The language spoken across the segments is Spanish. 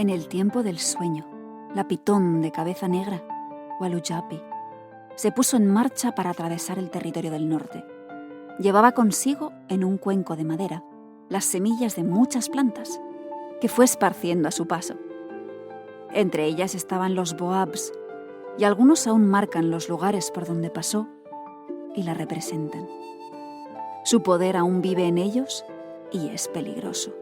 En el tiempo del sueño, la pitón de cabeza negra, Waluyapi, se puso en marcha para atravesar el territorio del norte. Llevaba consigo, en un cuenco de madera, las semillas de muchas plantas, que fue esparciendo a su paso. Entre ellas estaban los boabs, y algunos aún marcan los lugares por donde pasó y la representan. Su poder aún vive en ellos y es peligroso.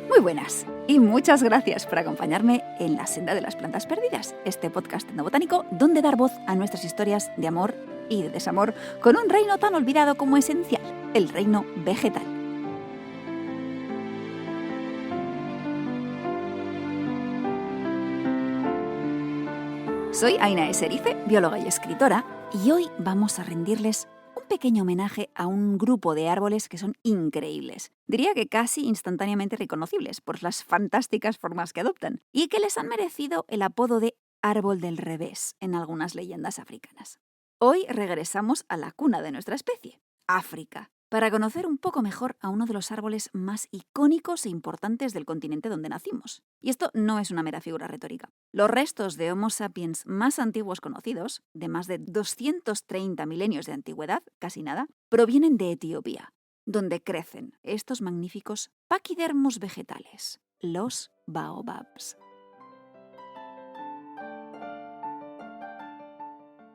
Muy buenas y muchas gracias por acompañarme en La Senda de las Plantas Perdidas, este podcast etnobotánico donde dar voz a nuestras historias de amor y de desamor con un reino tan olvidado como esencial, el reino vegetal. Soy Aina Eserife, bióloga y escritora, y hoy vamos a rendirles un pequeño homenaje a un grupo de árboles que son increíbles. Diría que casi instantáneamente reconocibles por las fantásticas formas que adoptan y que les han merecido el apodo de árbol del revés en algunas leyendas africanas. Hoy regresamos a la cuna de nuestra especie, África, para conocer un poco mejor a uno de los árboles más icónicos e importantes del continente donde nacimos. Y esto no es una mera figura retórica. Los restos de Homo sapiens más antiguos conocidos, de más de 230 milenios de antigüedad, casi nada, provienen de Etiopía, donde crecen estos magníficos paquidermos vegetales, los baobabs.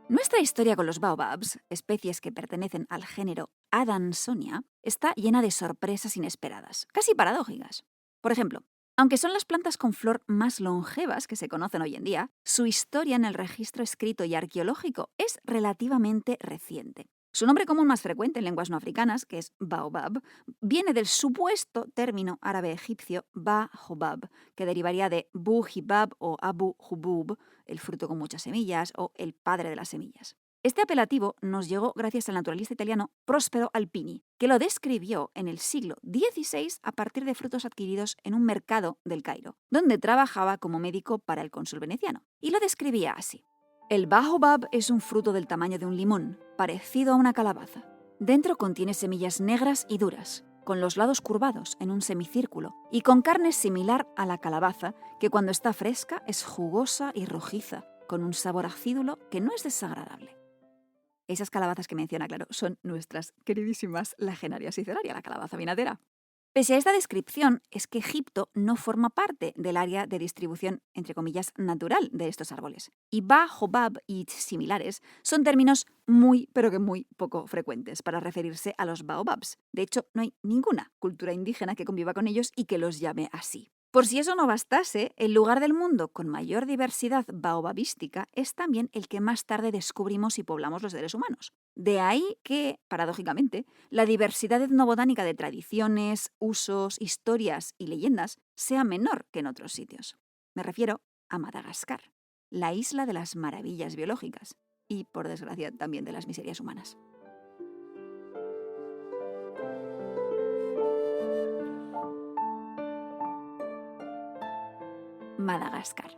Nuestra historia con los baobabs, especies que pertenecen al género Adansonia, está llena de sorpresas inesperadas, casi paradójicas. Por ejemplo, aunque son las plantas con flor más longevas que se conocen hoy en día, su historia en el registro escrito y arqueológico es relativamente reciente. Su nombre común más frecuente en lenguas no africanas, que es baobab, viene del supuesto término árabe-egipcio ba-hobab, que derivaría de bu-hibab o abu-hubub, el fruto con muchas semillas o el padre de las semillas. Este apelativo nos llegó gracias al naturalista italiano Prospero Alpini, que lo describió en el siglo XVI a partir de frutos adquiridos en un mercado del Cairo, donde trabajaba como médico para el cónsul veneciano. Y lo describía así. El baobab es un fruto del tamaño de un limón, parecido a una calabaza. Dentro contiene semillas negras y duras, con los lados curvados en un semicírculo y con carne similar a la calabaza, que cuando está fresca es jugosa y rojiza, con un sabor acídulo que no es desagradable. Esas calabazas que menciona, claro, son nuestras queridísimas Lagenaria sicellaria, la calabaza vinadera. Pese a esta descripción, es que Egipto no forma parte del área de distribución, entre comillas, natural de estos árboles. Y baobab y similares son términos muy, pero que muy poco frecuentes para referirse a los baobabs. De hecho, no hay ninguna cultura indígena que conviva con ellos y que los llame así. Por si eso no bastase, el lugar del mundo con mayor diversidad baobabística es también el que más tarde descubrimos y poblamos los seres humanos. De ahí que, paradójicamente, la diversidad etnobotánica de tradiciones, usos, historias y leyendas sea menor que en otros sitios. Me refiero a Madagascar, la isla de las maravillas biológicas y, por desgracia, también de las miserias humanas. Madagascar.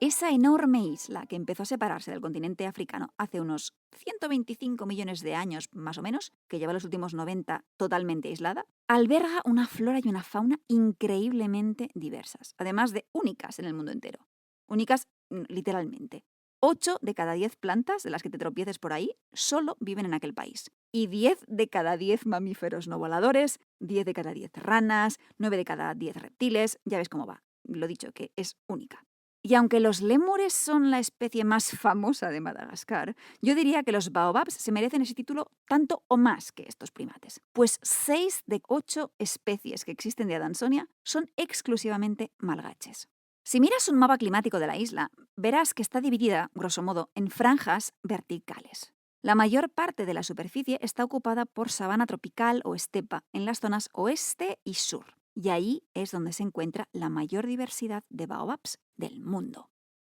Esa enorme isla que empezó a separarse del continente africano hace unos 125 millones de años más o menos, que lleva los últimos 90 totalmente aislada, alberga una flora y una fauna increíblemente diversas, además de únicas en el mundo entero. Únicas literalmente. 8 de cada 10 plantas de las que te tropieces por ahí solo viven en aquel país. Y 10 de cada 10 mamíferos no voladores, 10 de cada 10 ranas, 9 de cada 10 reptiles, ya ves cómo va. Lo dicho, que es única. Y aunque los lémures son la especie más famosa de Madagascar, yo diría que los baobabs se merecen ese título tanto o más que estos primates, pues 6 de 8 especies que existen de Adansonia son exclusivamente malgaches. Si miras un mapa climático de la isla, verás que está dividida, grosso modo, en franjas verticales. La mayor parte de la superficie está ocupada por sabana tropical o estepa en las zonas oeste y sur. Y ahí es donde se encuentra la mayor diversidad de baobabs del mundo.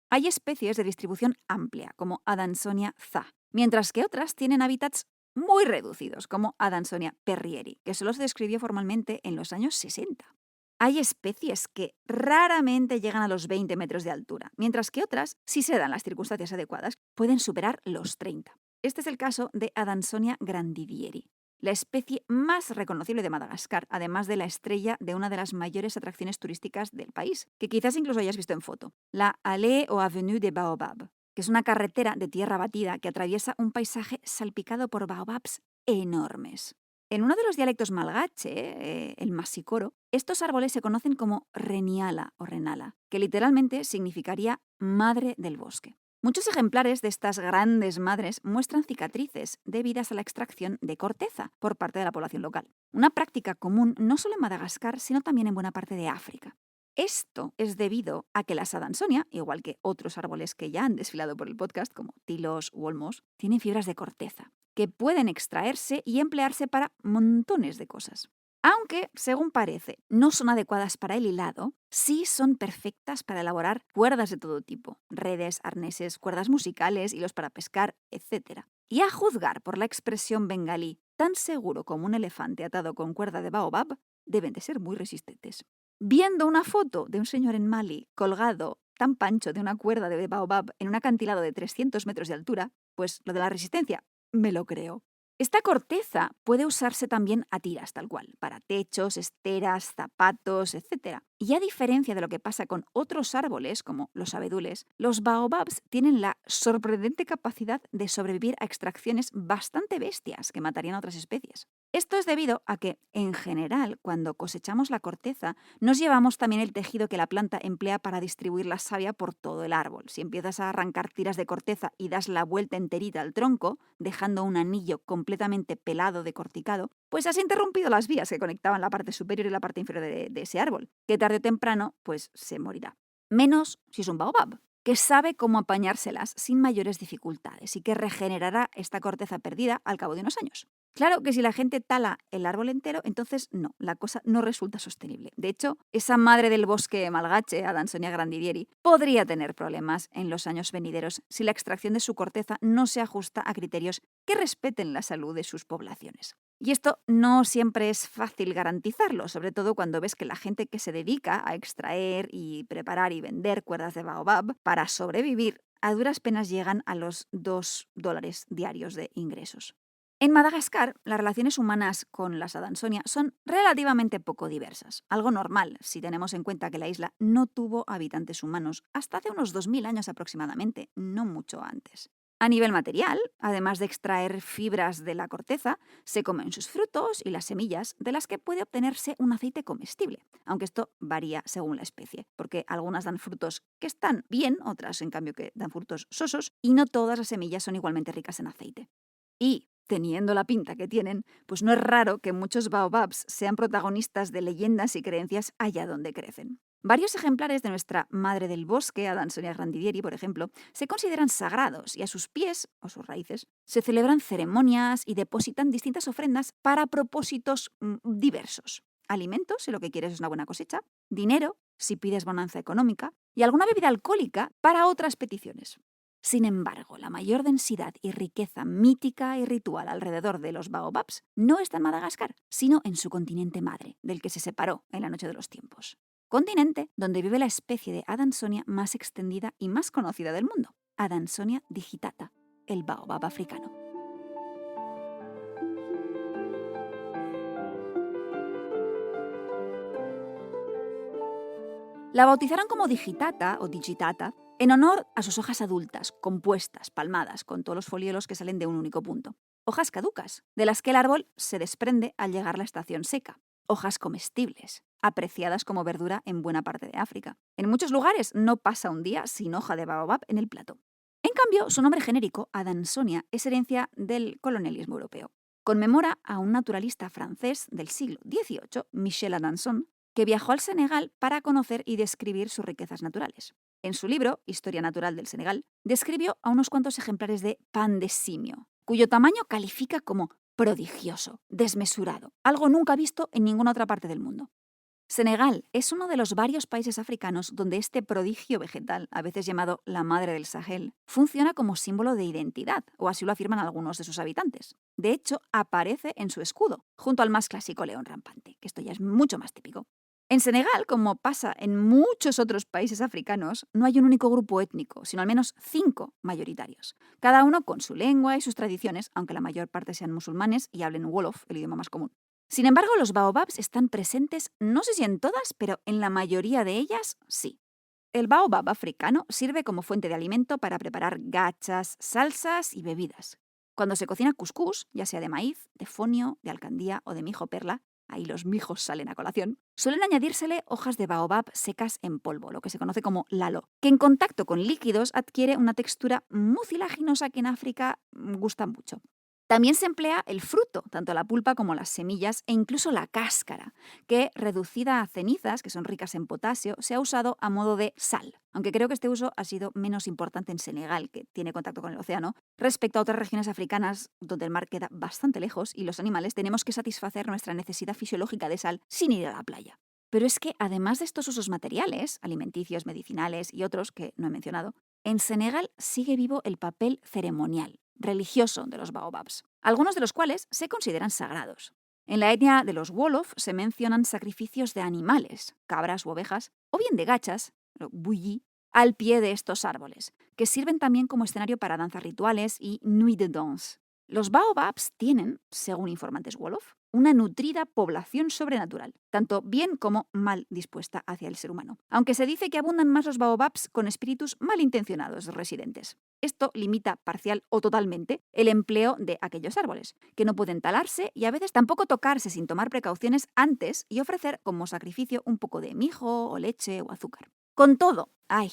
Hay especies de distribución amplia, como Adansonia tha, mientras que otras tienen hábitats muy reducidos, como Adansonia perrieri, que solo se describió formalmente en los años 60. Hay especies que raramente llegan a los 20 metros de altura, mientras que otras, si se dan las circunstancias adecuadas, pueden superar los 30. Este es el caso de Adansonia grandidieri, la especie más reconocible de Madagascar, además de la estrella de una de las mayores atracciones turísticas del país, que quizás incluso hayas visto en foto, la Allée o Avenue de Baobab, que es una carretera de tierra batida que atraviesa un paisaje salpicado por baobabs enormes. En uno de los dialectos malgache, el masicoro, estos árboles se conocen como reniala o renala, que literalmente significaría madre del bosque. Muchos ejemplares de estas grandes madres muestran cicatrices debidas a la extracción de corteza por parte de la población local. Una práctica común no solo en Madagascar, sino también en buena parte de África. Esto es debido a que la Adansonia, igual que otros árboles que ya han desfilado por el podcast, como tilos u olmos, tienen fibras de corteza, que pueden extraerse y emplearse para montones de cosas. Aunque, según parece, no son adecuadas para el hilado, sí son perfectas para elaborar cuerdas de todo tipo, redes, arneses, cuerdas musicales, hilos para pescar, etc. Y a juzgar por la expresión bengalí, tan seguro como un elefante atado con cuerda de baobab, deben de ser muy resistentes. Viendo una foto de un señor en Mali colgado tan pancho de una cuerda de baobab en un acantilado de 300 metros de altura, pues lo de la resistencia, me lo creo. Esta corteza puede usarse también a tiras, tal cual, para techos, esteras, zapatos, etc. Y a diferencia de lo que pasa con otros árboles, como los abedules, los baobabs tienen la sorprendente capacidad de sobrevivir a extracciones bastante bestias que matarían a otras especies. Esto es debido a que, en general, cuando cosechamos la corteza, nos llevamos también el tejido que la planta emplea para distribuir la savia por todo el árbol. Si empiezas a arrancar tiras de corteza y das la vuelta enterita al tronco, dejando un anillo completamente pelado decorticado, pues has interrumpido las vías que conectaban la parte superior y la parte inferior de ese árbol, que tarde o temprano pues se morirá. Menos si es un baobab, que sabe cómo apañárselas sin mayores dificultades y que regenerará esta corteza perdida al cabo de unos años. Claro que si la gente tala el árbol entero, entonces no, la cosa no resulta sostenible. De hecho, esa madre del bosque malgache, Adansonia grandidieri, podría tener problemas en los años venideros si la extracción de su corteza no se ajusta a criterios que respeten la salud de sus poblaciones. Y esto no siempre es fácil garantizarlo, sobre todo cuando ves que la gente que se dedica a extraer y preparar y vender cuerdas de baobab para sobrevivir a duras penas llegan a los $2 diarios de ingresos. En Madagascar, las relaciones humanas con la Adansonia son relativamente poco diversas, algo normal si tenemos en cuenta que la isla no tuvo habitantes humanos hasta hace unos 2000 años aproximadamente, no mucho antes. A nivel material, además de extraer fibras de la corteza, se comen sus frutos y las semillas, de las que puede obtenerse un aceite comestible, aunque esto varía según la especie, porque algunas dan frutos que están bien, otras en cambio que dan frutos sosos, y no todas las semillas son igualmente ricas en aceite. Y, teniendo la pinta que tienen, pues no es raro que muchos baobabs sean protagonistas de leyendas y creencias allá donde crecen. Varios ejemplares de nuestra madre del bosque, Adansonia grandidieri, por ejemplo, se consideran sagrados y a sus pies, o sus raíces, se celebran ceremonias y depositan distintas ofrendas para propósitos diversos. Alimentos, si lo que quieres es una buena cosecha, dinero, si pides bonanza económica, y alguna bebida alcohólica para otras peticiones. Sin embargo, la mayor densidad y riqueza mítica y ritual alrededor de los baobabs no está en Madagascar, sino en su continente madre, del que se separó en la noche de los tiempos. Continente donde vive la especie de Adansonia más extendida y más conocida del mundo, Adansonia digitata, el baobab africano. La bautizaron como digitata o digitata en honor a sus hojas adultas, compuestas, palmadas, con todos los foliolos que salen de un único punto. Hojas caducas, de las que el árbol se desprende al llegar la estación seca. Hojas comestibles, apreciadas como verdura en buena parte de África. En muchos lugares no pasa un día sin hoja de baobab en el plato. En cambio, su nombre genérico, Adansonia, es herencia del colonialismo europeo. Conmemora a un naturalista francés del siglo XVIII, Michel Adanson, que viajó al Senegal para conocer y describir sus riquezas naturales. En su libro, Historia Natural del Senegal, describió a unos cuantos ejemplares de pan de simio, cuyo tamaño califica como prodigioso, desmesurado, algo nunca visto en ninguna otra parte del mundo. Senegal es uno de los varios países africanos donde este prodigio vegetal, a veces llamado la madre del Sahel, funciona como símbolo de identidad, o así lo afirman algunos de sus habitantes. De hecho, aparece en su escudo, junto al más clásico león rampante, que esto ya es mucho más típico. En Senegal, como pasa en muchos otros países africanos, no hay un único grupo étnico, sino al menos 5 mayoritarios, cada uno con su lengua y sus tradiciones, aunque la mayor parte sean musulmanes y hablen Wolof, el idioma más común. Sin embargo, los baobabs están presentes, no sé si en todas, pero en la mayoría de ellas sí. El baobab africano sirve como fuente de alimento para preparar gachas, salsas y bebidas. Cuando se cocina cuscús, ya sea de maíz, de fonio, de alcandía o de mijo perla, ahí los mijos salen a colación, suelen añadírsele hojas de baobab secas en polvo, lo que se conoce como lalo, que en contacto con líquidos adquiere una textura mucilaginosa que en África gusta mucho. También se emplea el fruto, tanto la pulpa como las semillas e incluso la cáscara, que reducida a cenizas, que son ricas en potasio, se ha usado a modo de sal, aunque creo que este uso ha sido menos importante en Senegal, que tiene contacto con el océano, respecto a otras regiones africanas donde el mar queda bastante lejos y los animales tenemos que satisfacer nuestra necesidad fisiológica de sal sin ir a la playa. Pero es que además de estos usos materiales, alimenticios, medicinales y otros que no he mencionado, en Senegal sigue vivo el papel ceremonial, religioso de los baobabs, algunos de los cuales se consideran sagrados. En la etnia de los Wolof se mencionan sacrificios de animales, cabras u ovejas, o bien de gachas, bulli, al pie de estos árboles, que sirven también como escenario para danzas rituales y nuit de danse. Los baobabs tienen, según informantes Wolof, una nutrida población sobrenatural, tanto bien como mal dispuesta hacia el ser humano, aunque se dice que abundan más los baobabs con espíritus malintencionados residentes. Esto limita parcial o totalmente el empleo de aquellos árboles, que no pueden talarse y a veces tampoco tocarse sin tomar precauciones antes y ofrecer como sacrificio un poco de mijo o leche o azúcar. Con todo,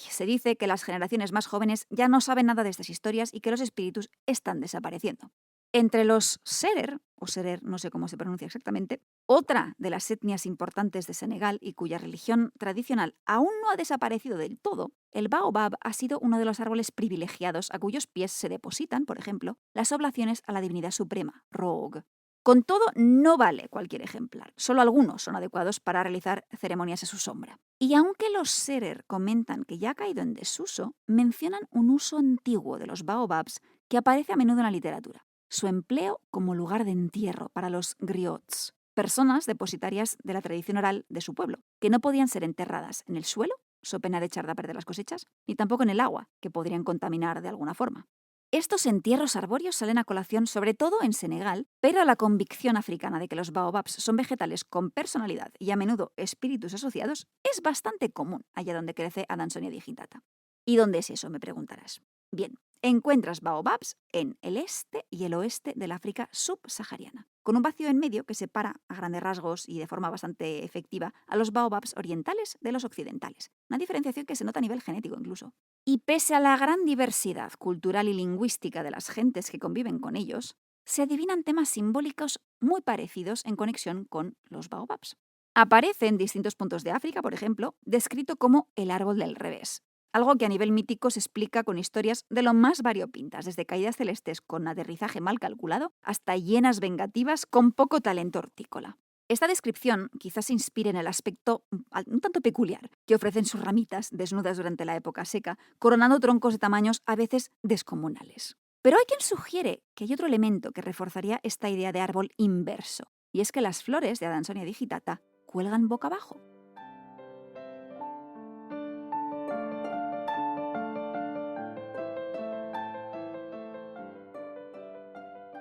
se dice que las generaciones más jóvenes ya no saben nada de estas historias y que los espíritus están desapareciendo. Entre los Serer, o Serer, no sé cómo se pronuncia exactamente, otra de las etnias importantes de Senegal y cuya religión tradicional aún no ha desaparecido del todo, el baobab ha sido uno de los árboles privilegiados a cuyos pies se depositan, por ejemplo, las oblaciones a la divinidad suprema, Roog. Con todo, no vale cualquier ejemplar, solo algunos son adecuados para realizar ceremonias a su sombra. Y aunque los Serer comentan que ya ha caído en desuso, mencionan un uso antiguo de los baobabs que aparece a menudo en la literatura: su empleo como lugar de entierro para los griots, personas depositarias de la tradición oral de su pueblo, que no podían ser enterradas en el suelo, so pena de echar a perder las cosechas, ni tampoco en el agua, que podrían contaminar de alguna forma. Estos entierros arbóreos salen a colación sobre todo en Senegal, pero la convicción africana de que los baobabs son vegetales con personalidad y a menudo espíritus asociados es bastante común allá donde crece Adansonia digitata. ¿Y dónde es eso?, me preguntarás. Bien, encuentras baobabs en el este y el oeste del África subsahariana, con un vacío en medio que separa a grandes rasgos y de forma bastante efectiva a los baobabs orientales de los occidentales, una diferenciación que se nota a nivel genético incluso. Y pese a la gran diversidad cultural y lingüística de las gentes que conviven con ellos, se adivinan temas simbólicos muy parecidos en conexión con los baobabs. Aparece en distintos puntos de África, por ejemplo, descrito como el árbol del revés, algo que a nivel mítico se explica con historias de lo más variopintas, desde caídas celestes con aterrizaje mal calculado hasta hienas vengativas con poco talento hortícola. Esta descripción quizás se inspire en el aspecto un tanto peculiar que ofrecen sus ramitas desnudas durante la época seca, coronando troncos de tamaños a veces descomunales. Pero hay quien sugiere que hay otro elemento que reforzaría esta idea de árbol inverso, y es que las flores de Adansonia digitata cuelgan boca abajo.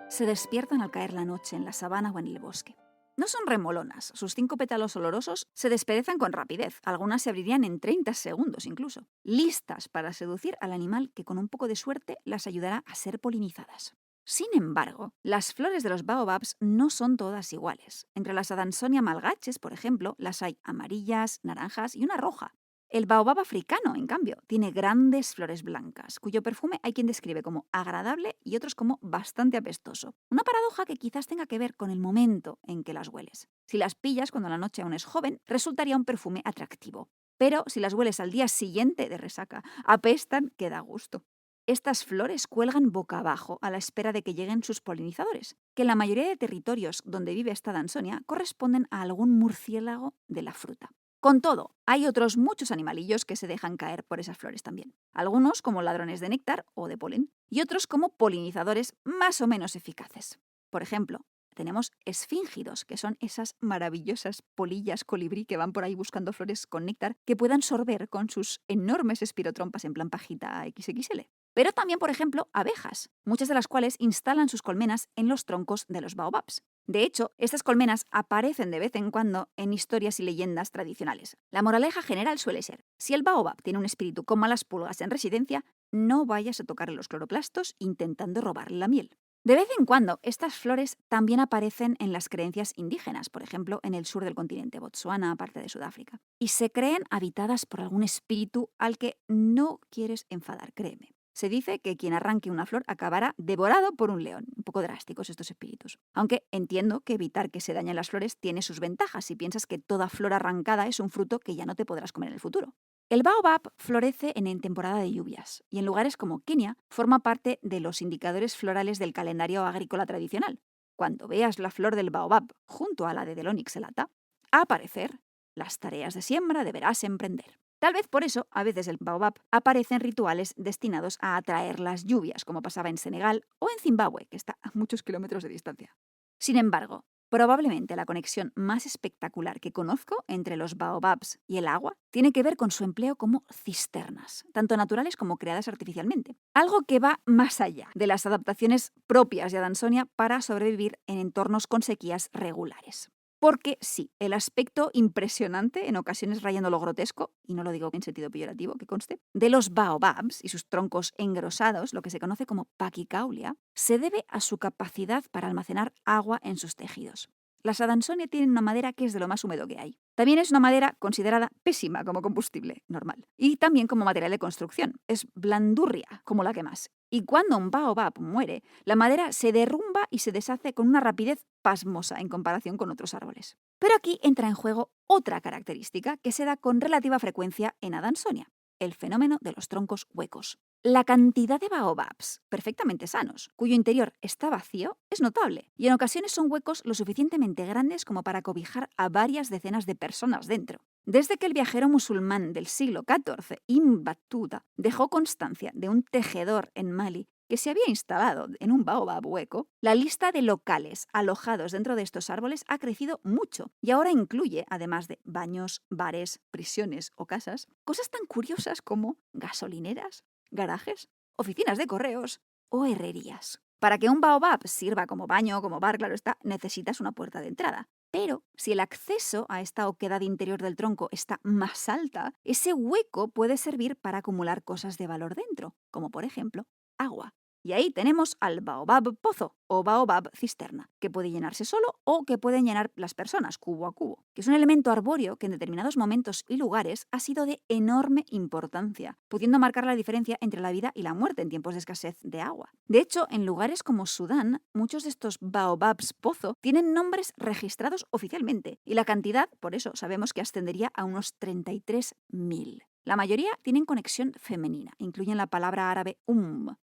Se despiertan al caer la noche en la sabana o en el bosque. No son remolonas, sus 5 pétalos olorosos se desperezan con rapidez, algunas se abrirían en 30 segundos incluso, listas para seducir al animal que con un poco de suerte las ayudará a ser polinizadas. Sin embargo, las flores de los baobabs no son todas iguales. Entre las Adansonia malgaches, por ejemplo, las hay amarillas, naranjas y una roja. El baobab africano, en cambio, tiene grandes flores blancas, cuyo perfume hay quien describe como agradable y otros como bastante apestoso. Una paradoja que quizás tenga que ver con el momento en que las hueles. Si las pillas cuando la noche aún es joven, resultaría un perfume atractivo. Pero si las hueles al día siguiente de resaca, apestan que da gusto. Estas flores cuelgan boca abajo a la espera de que lleguen sus polinizadores, que en la mayoría de territorios donde vive esta Adansonia corresponden a algún murciélago de la fruta. Con todo, hay otros muchos animalillos que se dejan caer por esas flores también. Algunos como ladrones de néctar o de polen, y otros como polinizadores más o menos eficaces. Por ejemplo, tenemos esfíngidos, que son esas maravillosas polillas colibrí que van por ahí buscando flores con néctar que puedan sorber con sus enormes espirotrompas en plan pajita XXL. Pero también, por ejemplo, abejas, muchas de las cuales instalan sus colmenas en los troncos de los baobabs. De hecho, estas colmenas aparecen de vez en cuando en historias y leyendas tradicionales. La moraleja general suele ser: si el baobab tiene un espíritu como las pulgas en residencia, no vayas a tocarle los cloroplastos intentando robarle la miel. De vez en cuando, estas flores también aparecen en las creencias indígenas, por ejemplo, en el sur del continente, Botsuana, parte de Sudáfrica, y se creen habitadas por algún espíritu al que no quieres enfadar, créeme. Se dice que quien arranque una flor acabará devorado por un león. Un poco drásticos estos espíritus. Aunque entiendo que evitar que se dañen las flores tiene sus ventajas si piensas que toda flor arrancada es un fruto que ya no te podrás comer en el futuro. El baobab florece en temporada de lluvias y en lugares como Kenia forma parte de los indicadores florales del calendario agrícola tradicional. Cuando veas la flor del baobab junto a la de Delonyx elata, a aparecer, las tareas de siembra deberás emprender. Tal vez por eso, a veces el baobab aparece en rituales destinados a atraer las lluvias, como pasaba en Senegal o en Zimbabue, que está a muchos kilómetros de distancia. Sin embargo, probablemente la conexión más espectacular que conozco entre los baobabs y el agua tiene que ver con su empleo como cisternas, tanto naturales como creadas artificialmente. Algo que va más allá de las adaptaciones propias de Adansonia para sobrevivir en entornos con sequías regulares. Porque sí, el aspecto impresionante, en ocasiones rayando lo grotesco, y no lo digo en sentido peyorativo, que conste, de los baobabs y sus troncos engrosados, lo que se conoce como pachicaulia, se debe a su capacidad para almacenar agua en sus tejidos. Las Adansonia tienen una madera que es de lo más húmedo que hay. También es una madera considerada pésima como combustible normal y también como material de construcción. Es blandurria, como la que más. Y cuando un baobab muere, la madera se derrumba y se deshace con una rapidez pasmosa en comparación con otros árboles. Pero aquí entra en juego otra característica que se da con relativa frecuencia en Adansonia: el fenómeno de los troncos huecos. La cantidad de baobabs perfectamente sanos, cuyo interior está vacío, es notable, y en ocasiones son huecos lo suficientemente grandes como para cobijar a varias decenas de personas dentro. Desde que el viajero musulmán del siglo XIV, Ibn Battuta, dejó constancia de un tejedor en Mali que se había instalado en un baobab hueco, la lista de locales alojados dentro de estos árboles ha crecido mucho y ahora incluye, además de baños, bares, prisiones o casas, cosas tan curiosas como gasolineras, garajes, oficinas de correos o herrerías. Para que un baobab sirva como baño o como bar, claro está, necesitas una puerta de entrada. Pero si el acceso a esta oquedad interior del tronco está más alta, ese hueco puede servir para acumular cosas de valor dentro, como por ejemplo agua. Y ahí tenemos al baobab pozo o baobab cisterna, que puede llenarse solo o que pueden llenar las personas cubo a cubo, que es un elemento arbóreo que en determinados momentos y lugares ha sido de enorme importancia, pudiendo marcar la diferencia entre la vida y la muerte en tiempos de escasez de agua. De hecho, en lugares como Sudán, muchos de estos baobabs pozo tienen nombres registrados oficialmente, y la cantidad, por eso sabemos que ascendería a unos 33.000. La mayoría tienen conexión femenina, incluyen la palabra árabe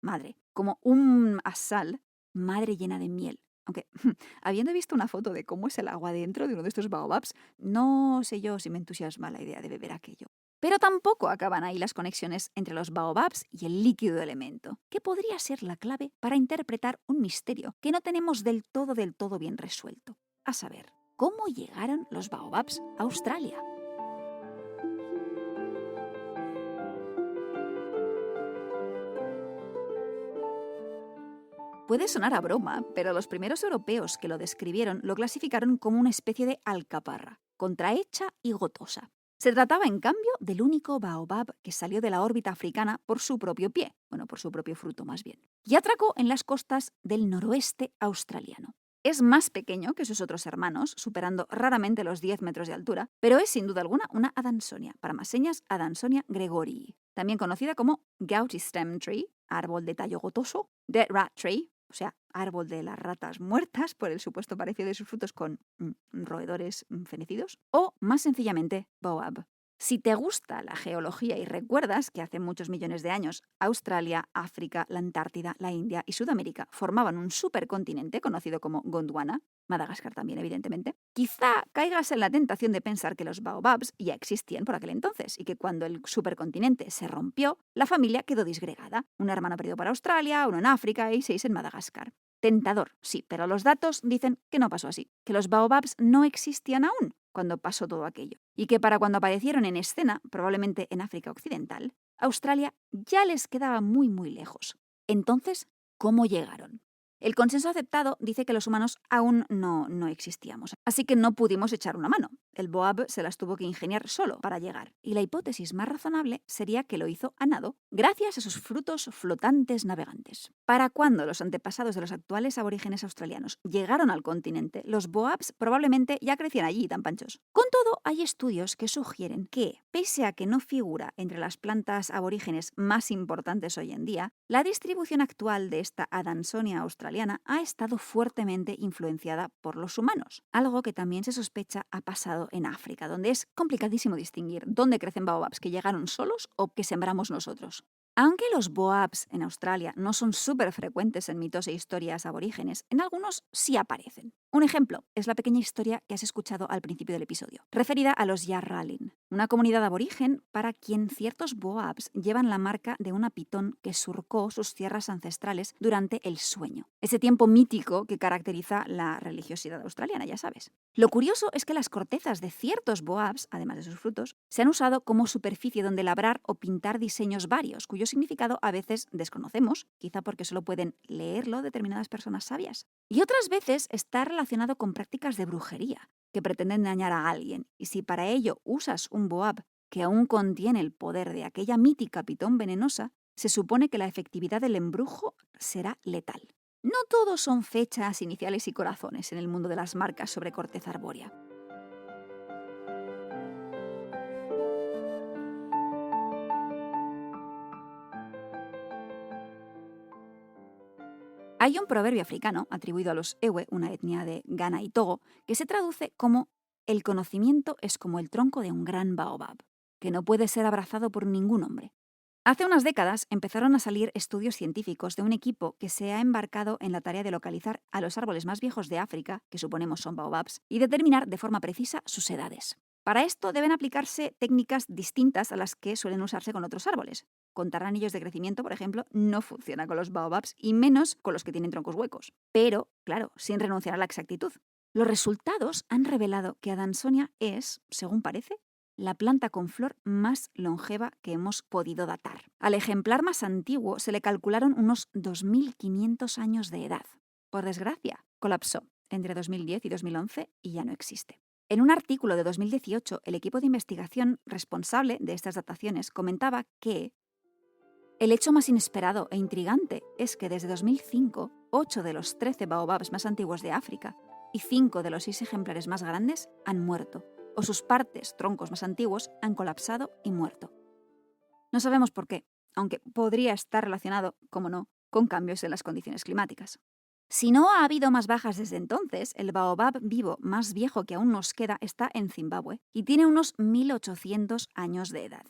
madre, como asal, madre llena de miel. Aunque, habiendo visto una foto de cómo es el agua dentro de uno de estos baobabs, no sé yo si me entusiasma la idea de beber aquello. Pero tampoco acaban ahí las conexiones entre los baobabs y el líquido elemento, que podría ser la clave para interpretar un misterio que no tenemos del todo bien resuelto. A saber, ¿cómo llegaron los baobabs a Australia? Puede sonar a broma, pero los primeros europeos que lo describieron lo clasificaron como una especie de alcaparra, contrahecha y gotosa. Se trataba, en cambio, del único baobab que salió de la órbita africana por su propio pie, por su propio fruto más bien, y atracó en las costas del noroeste australiano. Es más pequeño que sus otros hermanos, superando raramente los 10 metros de altura, pero es sin duda alguna una Adansonia, para más señas Adansonia gregorii, también conocida como gouty stem tree, árbol de tallo gotoso, dead rat tree, o sea, árbol de las ratas muertas por el supuesto parecido de sus frutos con roedores fenecidos, o más sencillamente baobab. Si te gusta la geología y recuerdas que hace muchos millones de años Australia, África, la Antártida, la India y Sudamérica formaban un supercontinente conocido como Gondwana, Madagascar también evidentemente, quizá caigas en la tentación de pensar que los baobabs ya existían por aquel entonces y que cuando el supercontinente se rompió, la familia quedó disgregada. Un hermano perdido para Australia, uno en África y 6 en Madagascar. Tentador, sí, pero los datos dicen que no pasó así, que los baobabs no existían aún cuando pasó todo aquello, y que para cuando aparecieron en escena, probablemente en África Occidental, Australia ya les quedaba muy muy lejos. Entonces, ¿cómo llegaron? El consenso aceptado dice que los humanos aún no existíamos, así que no pudimos echar una mano. El boab se las tuvo que ingeniar solo para llegar, y la hipótesis más razonable sería que lo hizo a nado, gracias a sus frutos flotantes navegantes. Para cuando los antepasados de los actuales aborígenes australianos llegaron al continente, los boabs probablemente ya crecían allí tan panchos. Con todo, hay estudios que sugieren que, pese a que no figura entre las plantas aborígenes más importantes hoy en día, la distribución actual de esta Adansonia australiana ha estado fuertemente influenciada por los humanos, algo que también se sospecha ha pasado en África, donde es complicadísimo distinguir dónde crecen baobabs que llegaron solos o que sembramos nosotros. Aunque los boabs en Australia no son súper frecuentes en mitos e historias aborígenes, en algunos sí aparecen. Un ejemplo es la pequeña historia que has escuchado al principio del episodio, referida a los Yarralin, una comunidad aborigen para quien ciertos boabs llevan la marca de una pitón que surcó sus tierras ancestrales durante el sueño, ese tiempo mítico que caracteriza la religiosidad australiana, ya sabes. Lo curioso es que las cortezas de ciertos boabs, además de sus frutos, se han usado como superficie donde labrar o pintar diseños varios, cuyo significado a veces desconocemos, quizá porque solo pueden leerlo determinadas personas sabias. Y otras veces está relacionado con prácticas de brujería, que pretenden dañar a alguien, y si para ello usas un boab que aún contiene el poder de aquella mítica pitón venenosa, se supone que la efectividad del embrujo será letal. No todos son fechas, iniciales y corazones en el mundo de las marcas sobre corteza arbórea. Hay un proverbio africano atribuido a los Ewe, una etnia de Ghana y Togo, que se traduce como «el conocimiento es como el tronco de un gran baobab, que no puede ser abrazado por ningún hombre». Hace unas décadas empezaron a salir estudios científicos de un equipo que se ha embarcado en la tarea de localizar a los árboles más viejos de África, que suponemos son baobabs, y determinar de forma precisa sus edades. Para esto deben aplicarse técnicas distintas a las que suelen usarse con otros árboles. Contar anillos de crecimiento, por ejemplo, no funciona con los baobabs y menos con los que tienen troncos huecos. Pero, claro, sin renunciar a la exactitud. Los resultados han revelado que Adansonia es, según parece, la planta con flor más longeva que hemos podido datar. Al ejemplar más antiguo se le calcularon unos 2.500 años de edad. Por desgracia, colapsó entre 2010 y 2011 y ya no existe. En un artículo de 2018, el equipo de investigación responsable de estas dataciones comentaba que el hecho más inesperado e intrigante es que desde 2005, 8 de los 13 baobabs más antiguos de África y 5 de los 6 ejemplares más grandes han muerto, o sus partes, troncos más antiguos, han colapsado y muerto. No sabemos por qué, aunque podría estar relacionado, como no, con cambios en las condiciones climáticas. Si no ha habido más bajas desde entonces, el baobab vivo más viejo que aún nos queda está en Zimbabue y tiene unos 1.800 años de edad.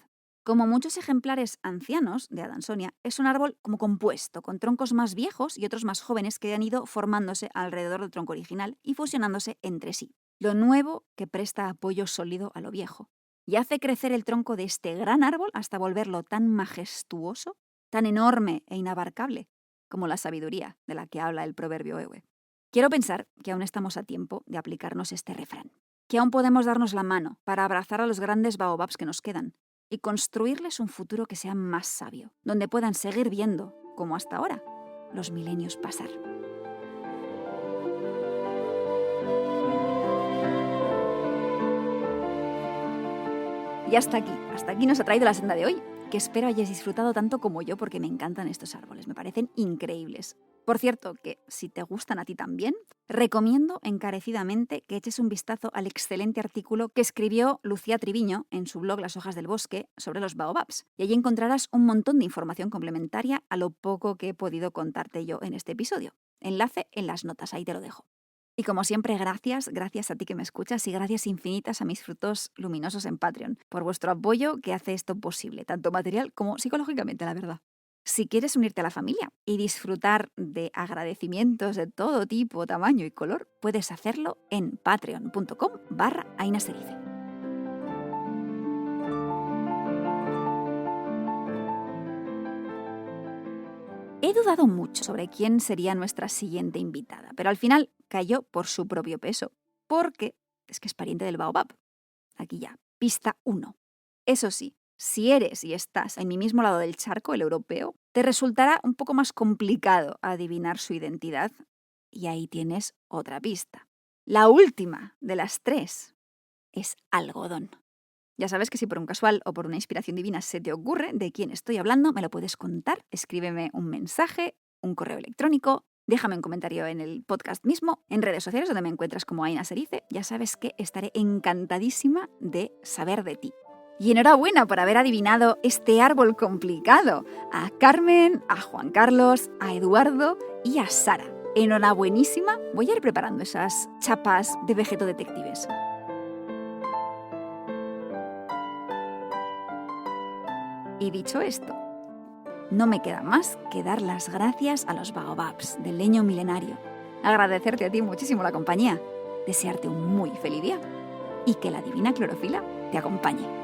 Como muchos ejemplares ancianos de Adansonia, es un árbol como compuesto, con troncos más viejos y otros más jóvenes que han ido formándose alrededor del tronco original y fusionándose entre sí. Lo nuevo que presta apoyo sólido a lo viejo y hace crecer el tronco de este gran árbol hasta volverlo tan majestuoso, tan enorme e inabarcable como la sabiduría de la que habla el proverbio Ewe. Quiero pensar que aún estamos a tiempo de aplicarnos este refrán, que aún podemos darnos la mano para abrazar a los grandes baobabs que nos quedan y construirles un futuro que sea más sabio, donde puedan seguir viendo, como hasta ahora, los milenios pasar. Y hasta aquí nos ha traído la senda de hoy, que espero hayáis disfrutado tanto como yo porque me encantan estos árboles, me parecen increíbles. Por cierto, que si te gustan a ti también, recomiendo encarecidamente que eches un vistazo al excelente artículo que escribió Lucía Triviño en su blog Las hojas del bosque sobre los baobabs, y allí encontrarás un montón de información complementaria a lo poco que he podido contarte yo en este episodio. Enlace en las notas, ahí te lo dejo. Y como siempre, gracias a ti que me escuchas y gracias infinitas a mis frutos luminosos en Patreon por vuestro apoyo que hace esto posible, tanto material como psicológicamente, la verdad. Si quieres unirte a la familia y disfrutar de agradecimientos de todo tipo, tamaño y color, puedes hacerlo en patreon.com/ainaserice. He dudado mucho sobre quién sería nuestra siguiente invitada, pero al final cayó por su propio peso, porque es que es pariente del baobab. Aquí ya, pista 1. Eso sí, si eres y estás en mi mismo lado del charco, el europeo, te resultará un poco más complicado adivinar su identidad. Y ahí tienes otra pista. La última de las 3 es algodón. Ya sabes que si por un casual o por una inspiración divina se te ocurre de quién estoy hablando, me lo puedes contar. Escríbeme un mensaje, un correo electrónico, déjame un comentario en el podcast mismo, en redes sociales donde me encuentras como Aina Serice. Ya sabes que estaré encantadísima de saber de ti. Y enhorabuena por haber adivinado este árbol complicado. A Carmen, a Juan Carlos, a Eduardo y a Sara. Enhorabuenísima. Voy a ir preparando esas chapas de Vegeto Detectives. Y dicho esto, no me queda más que dar las gracias a los baobabs del leño milenario, agradecerte a ti muchísimo la compañía, desearte un muy feliz día y que la divina clorofila te acompañe.